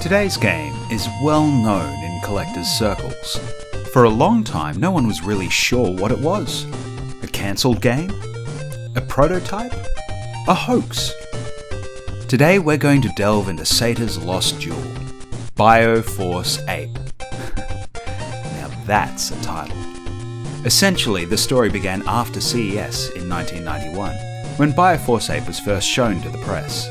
Today's game is well known in collectors' circles. For a long time, no one was really sure what it was. A cancelled game? A prototype? A hoax? Today we're going to delve into Sata's lost jewel, Bioforce Ape. Now that's a title. Essentially, the story began after CES in 1991, when Bioforce Ape was first shown to the press.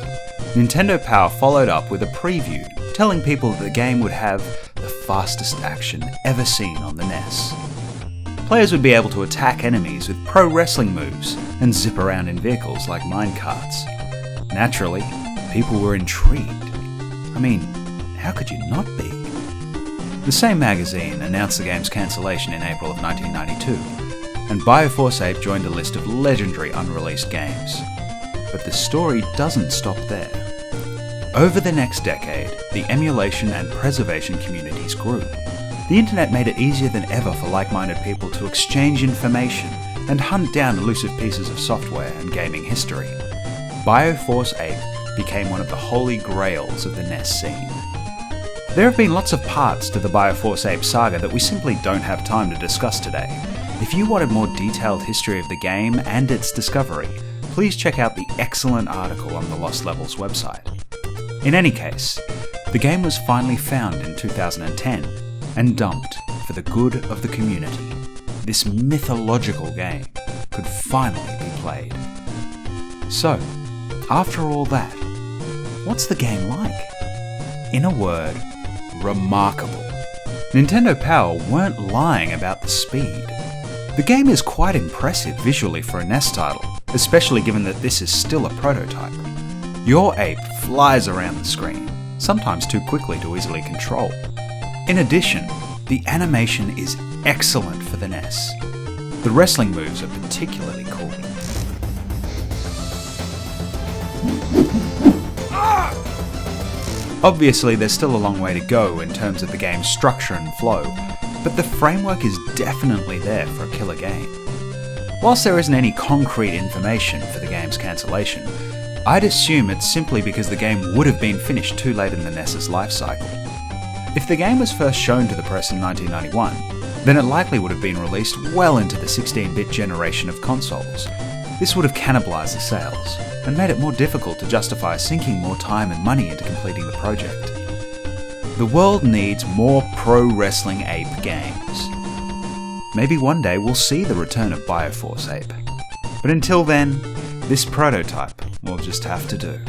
Nintendo Power followed up with a preview, telling people that the game would have the fastest action ever seen on the NES. Players would be able to attack enemies with pro wrestling moves and zip around in vehicles like minecarts. Naturally, people were intrigued. I mean, how could you not be? The same magazine announced the game's cancellation in April of 1992, and Bioforce Ape joined a list of legendary unreleased games. But the story doesn't stop there. Over the next decade, the emulation and preservation communities grew. The internet made it easier than ever for like-minded people to exchange information and hunt down elusive pieces of software and gaming history. Bioforce Ape became one of the holy grails of the NES scene. There have been lots of parts to the Bioforce Ape saga that we simply don't have time to discuss today. If you want a more detailed history of the game and its discovery, please check out the excellent article on the Lost Levels website. In any case, the game was finally found in 2010 and dumped for the good of the community. This mythological game could finally be played. So, after all that, what's the game like? In a word, remarkable. Nintendo Power weren't lying about the speed. The game is quite impressive visually for a NES title, especially given that this is still a prototype. Your ape flies around the screen, sometimes too quickly to easily control. In addition, the animation is excellent for the NES. The wrestling moves are particularly cool. Obviously, there's still a long way to go in terms of the game's structure and flow, but the framework is definitely there for a killer game. Whilst there isn't any concrete information for the game's cancellation, I'd assume it's simply because the game would have been finished too late in the NES's life cycle. If the game was first shown to the press in 1991, then it likely would have been released well into the 16-bit generation of consoles. This would have cannibalized the sales, and made it more difficult to justify sinking more time and money into completing the project. The world needs more pro wrestling ape games. Maybe one day we'll see the return of Bioforce Ape. But until then, this prototype will just have to do.